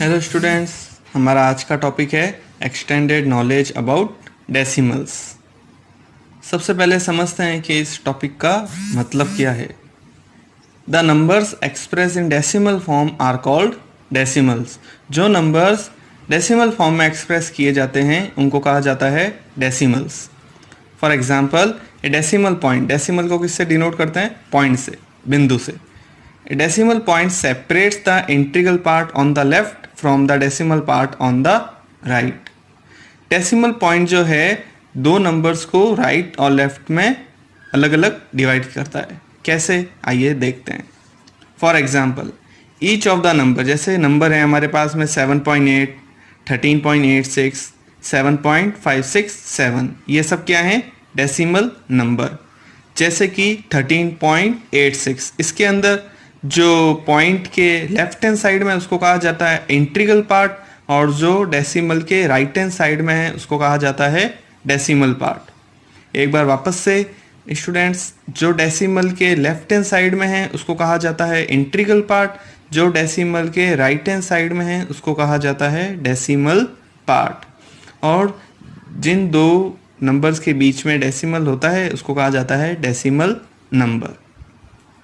Hello students, हमारा आज का टॉपिक है एक्सटेंडेड नॉलेज अबाउट डेसिमल्स। सबसे पहले समझते हैं कि इस टॉपिक का मतलब क्या है। The numbers express in decimal form are called decimals. जो नंबर्स डेसिमल फॉर्म में एक्सप्रेस किए जाते हैं उनको कहा जाता है decimals. For example, a decimal point, decimal को किससे डिनोट करते हैं? पॉइंट से, बिंदु से। A decimal point separates the integral part on the left from the decimal part on the right. Decimal point जो है दो नंबर्स को राइट और लेफ्ट में अलग अलग डिवाइड करता है। कैसे, आइए देखते हैं। For example, each of the number, जैसे नंबर है हमारे पास में 7.8, 13.86, 7.567, ये सब क्या है? Decimal number. जैसे कि 13.86, इसके अंदर जो पॉइंट के लेफ्ट हैंड साइड में उसको कहा जाता है इंटीग्रल पार्ट, और जो डेसिमल के राइट हैंड साइड में है उसको कहा जाता है डेसिमल पार्ट। एक बार वापस से स्टूडेंट्स, जो डेसिमल के लेफ्ट हैंड साइड में है उसको कहा जाता है इंटीग्रल पार्ट, जो डेसिमल के राइट हैंड साइड में है उसको कहा जाता है डेसिमल पार्ट। और जिन दो नंबर्स के बीच में डेसिमल होता है उसको कहा जाता है decimal number.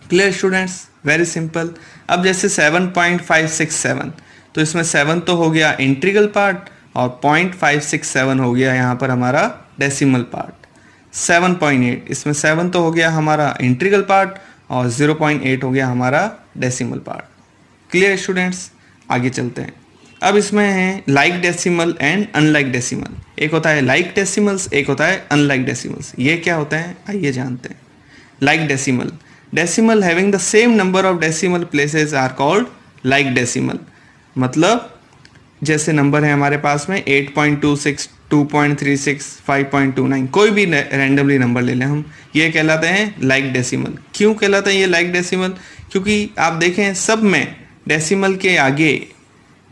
Clear students? Very simple. अब जैसे 7.567, तो इसमें 7 तो हो गया इंटीग्रल पार्ट और 0.567 हो गया यहाँ पर हमारा डेसिमल पार्ट। 7.8, इसमें 7 तो हो गया हमारा इंटीग्रल पार्ट और 0.8 हो गया हमारा डेसिमल पार्ट। Clear students? आगे चलते हैं। अब इसमें है like decimal and unlike decimal. एक होता है लाइक डेसिमल्स, एक होता है अनलाइक डेसिमल्स। ये क्या होता है, आइए जानते हैं। Like decimal, decimal having the same number of decimal places are called like decimal. मतलब जैसे नंबर है हमारे पास में 8.26, 2.36, 5.29, कोई भी रैंडमली नंबर ले लें हम, ये कहलाते हैं लाइक डेसिमल। क्यों कहलाते हैं ये लाइक डेसिमल? क्योंकि आप देखें सब में डेसिमल के आगे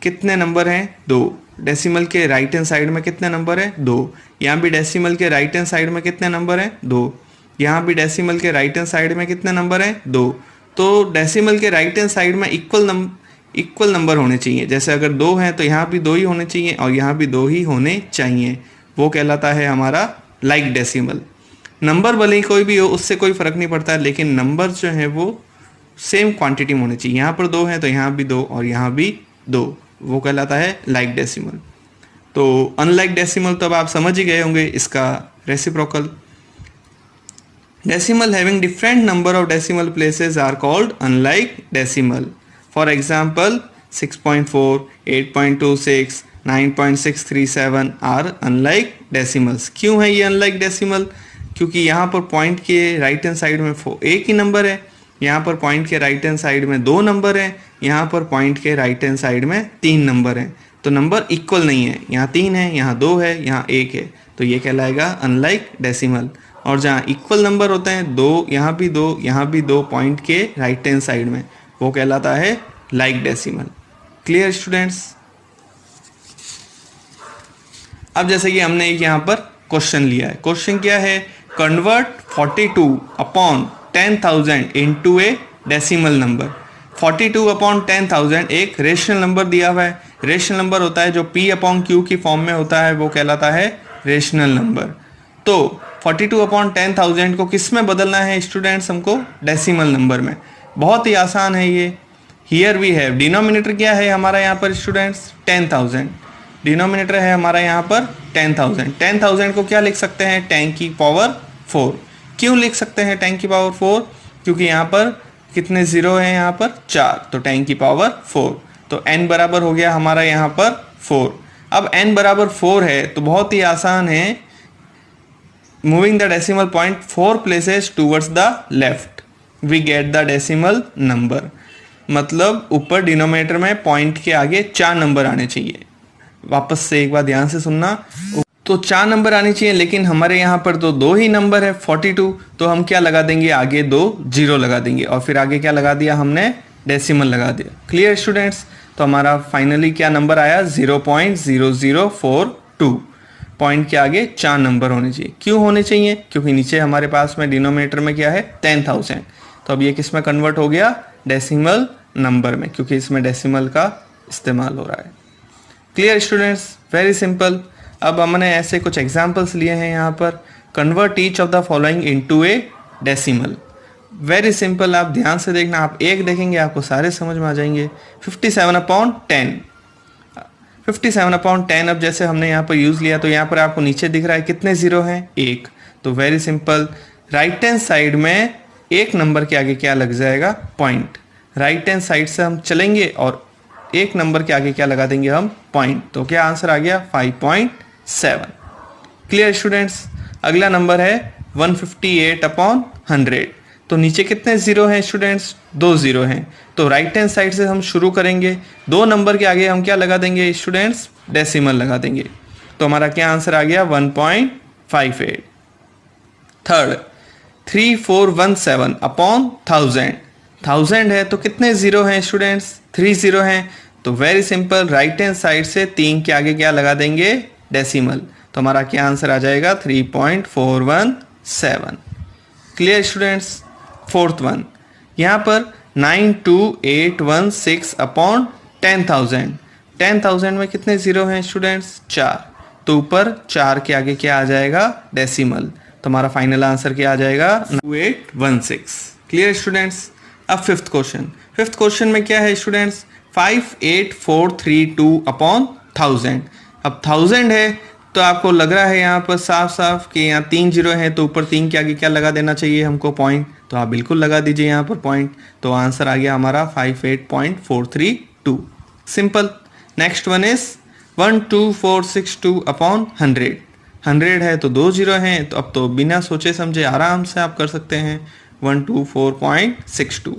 कितने नंबर हैं? 2। डेसिमल के राइट हैंड साइड में कितने नंबर हैं? 2। यहाँ भी डेसिमल के राइट हैंड साइड में कितने नंबर हैं? 2। यहाँ भी डेसिमल के राइट हैंड साइड में कितने नंबर हैं? 2। तो डेसिमल के राइट हैंड साइड में इक्वल नंबर होने चाहिए। जैसे अगर 2 हैं तो यहाँ भी 2 ही होने चाहिए और यहाँ भी 2 ही होने चाहिए। वो कहलाता है हमारा लाइक डेसिमल। नंबर भले ही कोई भी हो, उससे कोई फर्क नहीं पड़ता, लेकिन नंबर जो है वो सेम क्वांटिटी में होने चाहिए। यहाँ पर 2 हैं तो यहाँ भी 2 और यहाँ भी 2, वो कहलाता है लाइक डेसिमल। तो अनलाइक डेसिमल तो अब आप समझ ही गए होंगे, इसका reciprocal. Decimal having different number of decimal places are called unlike decimal. For example, 6.4, 8.26, 9.637 are unlike decimals. क्यों है ये unlike decimal? क्योंकि यहाँ पर पॉइंट के राइट हैंड साइड में एक ही नंबर है, यहाँ पर पॉइंट के राइट हैंड साइड में 2 नंबर हैं, यहाँ पर पॉइंट के राइट हैंड साइड में 3 नंबर हैं। तो नंबर इक्वल नहीं है, यहाँ 3 है, यहाँ 2 है, यहाँ 1 है, तो ये कहलाएगा अनलाइक डेसिमल। और जहाँ इक्वल नंबर होते हैं, 2, यहाँ भी 2, यहाँ भी 2 पॉइंट के राइट हैंड साइड में, वो कहलाता है लाइक डेसिमल। Clear students? अब जैसे कि हमने एक यहाँ पर क्वेश्चन लिया है। क्वेश्चन क्या है? कन्वर्ट 42 अपॉन 10,000 इनटू ए डेसिमल नंबर। 42 अपॉन 10,000 एक रेशनल नंबर दिया हुआ है। रेशनल नंबर होता है जो P अपॉन Q की फॉर्म में होता है, वो कहलाता है रेशनल नंबर। तो 42 अपॉन 10,000 को किस में बदलना है स्टूडेंट्स? हमको डेसिमल नंबर में। बहुत ही आसान है ये। हियर वी हैव, डिनोमिनेटर क्या है हमारा यहाँ पर स्टूडेंट्स? 10,000। डिनोमिनेटर है हमारा यहाँ पर 10,000। 10,000 को क्या लिख सकते हैं? 10 की पावर 4। क्यों लिख सकते हैं 10 की पावर 4? क्योंकि यहाँ पर कितने ज़ीरो हैं? यहाँ पर 4, तो 10 की पावर 4। तो n बराबर हो गया हमारा यहाँ पर 4। अब n बराबर 4 है तो बहुत ही आसान है। Moving the decimal point 4 places towards the left we get the decimal number. मतलब ऊपर डिनोमिनेटर में पॉइंट के आगे 4 नंबर आने चाहिए। वापस से एक बार ध्यान से सुनना, तो 4 नंबर आने चाहिए, लेकिन हमारे यहाँ पर तो 2 ही नंबर है 42, तो हम क्या लगा देंगे? आगे 2 जीरो लगा देंगे और फिर आगे क्या लगा दिया हमने? डेसिमल लगा दिया। Clear students? तो हमारा फाइनली क्या नंबर आया? 0.0042। पॉइंट के आगे 4 नंबर होने चाहिए। क्यों होने चाहिए? क्योंकि नीचे हमारे पास में डिनोमिनेटर में क्या है? 10,000। तो अब ये किस में कन्वर्ट हो गया? डेसिमल नंबर में, क्योंकि इसमें डेसिमल का इस्तेमाल हो रहा है। Clear students, very simple. अब हमने ऐसे कुछ एग्जांपल्स लिए हैं यहाँ पर। Convert each of the following into A decimal. Very simple, आप ध्यान से देखना, आप एक देखेंगे आपको सारे समझ में आ जाएंगे। 57/10, 57/10 अब जैसे हमने यहाँ पर यूज़ लिया तो यहाँ पर आपको नीचे दिख रहा है कितने ज़ीरो हैं, एक। तो very simple, right hand side में एक नंबर के आगे क्या लग जाएगा, पॉइंट। राइट हैंड साइड से हम चलेंगे और एक नंबर के आगे क्या लगा देंगे हम, पॉइंट। तो क्या आंसर आ गया, 5.7। Clear students. अगला नंबर है 158/100। तो नीचे कितने जीरो हैं स्टूडेंट्स, 2 जीरो हैं। तो राइट हैंड साइड से हम शुरू करेंगे, 2 नंबर के आगे हम क्या लगा देंगे स्टूडेंट्स, डेसिमल लगा देंगे। तो हमारा क्या आंसर आ गया, 1.58। थर्ड, 3417/1000। 1000 है तो कितने जीरो हैं स्टूडेंट्स, 3 जीरो हैं। तो very simple, right hand side से 3 के आगे क्या लगा देंगे, डेसिमल। तो हमारा क्या आंसर आ जाएगा, 3.417। Clear students. फोर्थ वन, यहाँ पर 92816/10,000। 10,000 में कितने जीरो हैं स्टूडेंट्स, 4। तो ऊपर 4 के आगे क्या आ जाएगा, डेसिमल। तो हमारा फाइनल आंसर क्या आ जाएगा, 2816। Clear students. अब फिफ्थ क्वेश्चन में क्या है स्टूडेंट्स, 58432/1000। अब 1000 है तो आपको लग रहा है यहाँ पर साफ साफ कि यहाँ 3 जीरो हैं, तो ऊपर 3 के आगे क्या लगा देना चाहिए हमको, पॉइंट। तो आप बिल्कुल लगा दीजिए यहाँ पर पॉइंट। तो आंसर आ गया हमारा 58.432। सिंपल। Next one is 12462/100। 100 है तो 2 जीरो हैं, तो अब तो बिना सोचे समझे आराम से आप कर सकते हैं, 124.62।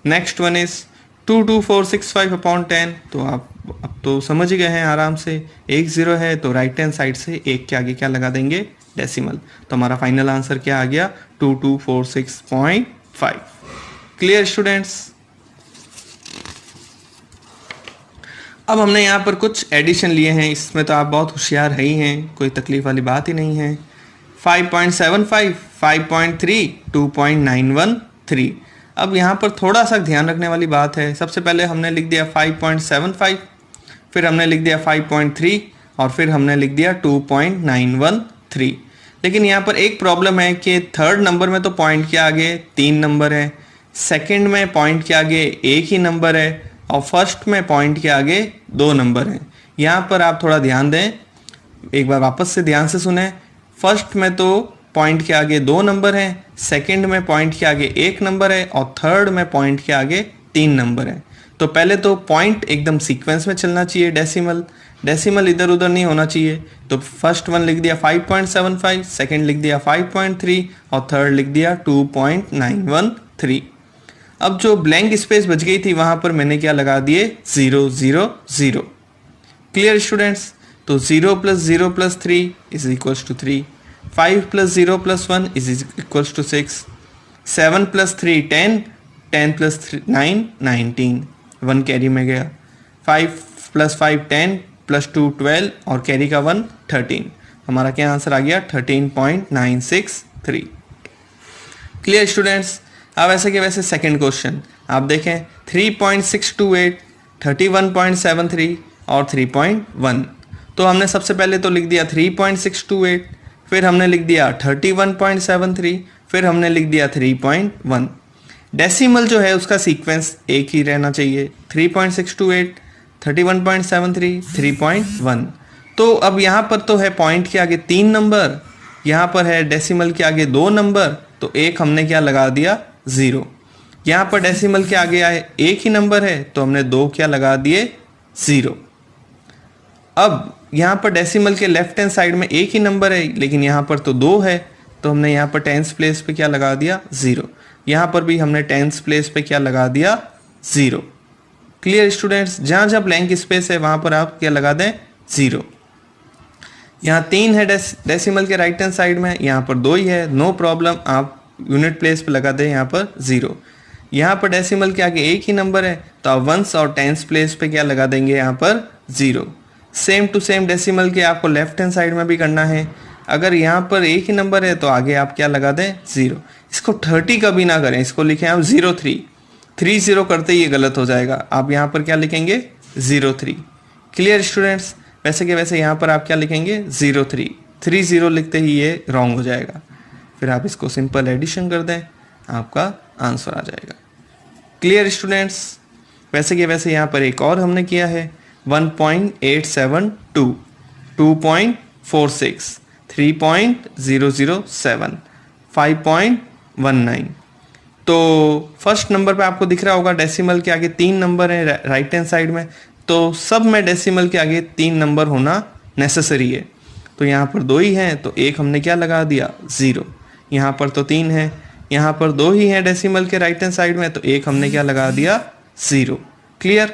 Next one is 22465/10। तो आप अब तो समझ ही गए हैं आराम से, 1 जीरो है तो राइट हैंड साइड से 1 के आगे क्या लगा देंगे, डेसिमल। तो हमारा फाइनल आंसर क्या आ गया, 2246.5। Clear students. अब हमने यहाँ पर कुछ एडिशन लिए हैं, इसमें तो आप बहुत होशियार है ही हैं, कोई तकलीफ वाली बात ही नहीं है। 5.75, 5.3, 2.913। अब यहाँ पर थोड़ा सा ध्यान रखने वाली बात है। सबसे पहले हमने लिख दिया 5.75, फिर हमने लिख दिया 5.3 और फिर हमने लिख दिया 2.913। लेकिन यहाँ पर एक प्रॉब्लम है कि थर्ड नंबर में तो पॉइंट के आगे 3 नंबर है, सेकंड में पॉइंट के आगे 1 ही नंबर है और फर्स्ट में पॉइंट के आगे 2 नंबर हैं। यहाँ पर आप थोड़ा ध्यान दें, एक बार वापस से ध्यान से सुने। फर्स्ट में तो पॉइंट के आगे 2 नंबर हैं, सेकंड में पॉइंट के आगे 1 नंबर है और थर्ड में पॉइंट के आगे 3 नंबर है। तो पहले तो पॉइंट एकदम सीक्वेंस में चलना चाहिए, डेसिमल इधर उधर नहीं होना चाहिए। तो फर्स्ट वन लिख दिया 5.75, सेकंड लिख दिया 5.3 और थर्ड लिख दिया 2.913। अब जो ब्लैंक स्पेस बच गई थी वहां पर मैंने क्या लगा दिए, 0 0 0। Clear students. तो 0 + 0 + 3 = 3, 5 + 0 + 1 = 6, 7 + 3 10, 10 + 9 19, 1 कैरी में गया, 5 + 5 10 + 2 12 और कैरी का 1 13। हमारा क्या आंसर आ गया, 13.963। Clear students. अब ऐसे के वैसे सेकंड क्वेश्चन आप देखें, 3.628, 31.73 और 3.1। तो हमने सबसे पहले तो लिख दिया 3.628, फिर हमने लिख दिया 31.73, फिर हमने लिख दिया 3.1। डेसिमल जो है उसका सीक्वेंस एक ही रहना चाहिए, 3.628, 31.73, 3.1। तो अब यहाँ पर तो है पॉइंट के आगे 3 नंबर, यहाँ पर है डेसिमल के आगे 2 नंबर, तो एक हमने क्या लगा दिया, 0। यहाँ पर डेसिमल के आगे आए 1 ही नंबर है तो हमने 2 क्या लगा दिए, 0। अब यहाँ पर डेसिमल के लेफ्ट हैंड साइड में 1 ही नंबर है लेकिन यहाँ पर तो 2 है, तो हमने यहाँ पर टेंस प्लेस पे क्या लगा दिया, 0। यहाँ पर भी हमने टेंस प्लेस पे क्या लगा दिया, 0। Clear students. जहाँ जहाँ ब्लैंक स्पेस है वहाँ पर आप क्या लगा दें, 0। यहाँ 3 है डेसिमल के राइट हैंड साइड में, यहाँ पर 2 ही है, नो प्रॉब्लम, आप यूनिट प्लेस पे लगा दें यहाँ पर 0। यहाँ पर डेसिमल के आगे 1 ही नंबर है तो आप वंस और टेंस प्लेस पे क्या लगा देंगे, यहाँ पर 0। सेम टू सेम डेसिमल के आपको लेफ्ट हैंड साइड में भी करना है। अगर यहाँ पर 1 ही नंबर है तो आगे आप क्या लगा दें, 0। इसको 30 कभी ना करें, इसको लिखें आप 03। 30 करते ही ये गलत हो जाएगा। आप यहाँ पर क्या लिखेंगे, 03। Clear students? वैसे के वैसे यहाँ पर आप क्या लिखेंगे 03, 30 लिखते ही ये रॉन्ग हो जाएगा। फिर आप इसको सिंपल एडिशन कर दें, आपका आंसर आ जाएगा। Clear students? वैसे के वैसे यहाँ पर एक और हमने किया है 1.872, 2.46, 3.007, 5.19। तो फर्स्ट नंबर पे आपको दिख रहा होगा डेसिमल के आगे 3 नंबर है राइट हैंड साइड में, तो सब में डेसिमल के आगे 3 नंबर होना नेसेसरी है। तो यहाँ पर 2 ही हैं तो एक हमने क्या लगा दिया 0। यहाँ पर तो 3 है, यहाँ पर 2 ही हैं डेसिमल के राइट हैंड साइड में, तो एक हमने क्या लगा दिया 0। क्लियर?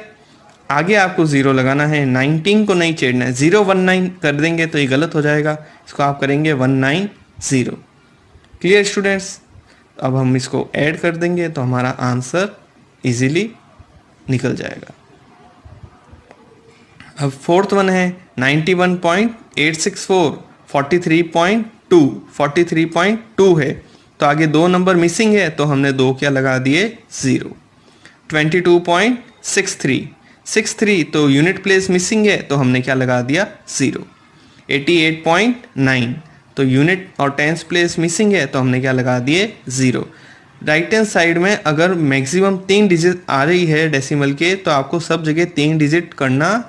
आगे आपको 0 लगाना है, 19 को नहीं छेड़ना है। 019 कर देंगे तो ये गलत हो जाएगा, इसको आप करेंगे 190। Clear students? अब हम इसको ऐड कर देंगे तो हमारा आंसर इजीली निकल जाएगा। अब फोर्थ वन है 91.864, 43.2 है, तो आगे 2 नंबर मिसिंग है तो हमने 2 क्या लगा दिए 0। 22.63 तो यूनिट प्लेस मिसिंग है तो हमने क्या लगा दिया 0। 88.9 तो यूनिट और टेंस प्लेस मिसिंग है तो हमने क्या लगा दिए 0। राइट हैंड साइड में अगर मैक्सिमम 3 डिजिट आ रही है डेसिमल के तो आपको सब जगह 3 डिजिट करना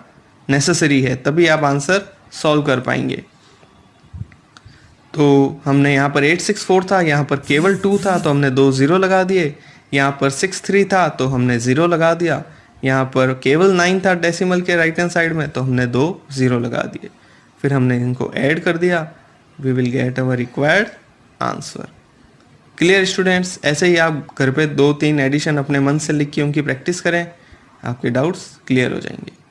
नेसेसरी है, तभी आप आंसर सॉल्व कर पाएंगे। तो हमने यहाँ पर 864 था, यहाँ पर केवल 2 था तो हमने 2 0 लगा दिए। यहाँ पर 63 था तो हमने 0 लगा दिया। यहाँ पर केवल 9 था डेसिमल के राइट हैंड साइड में तो हमने 2 0 लगा दिए। फिर हमने इनको ऐड कर दिया, we will get our required answer. Clear students? ऐसे ही आप घर पे 2-3 एडिशन अपने मन से लिख के उनकी प्रैक्टिस करें, आपके डाउट्स क्लियर हो जाएंगे।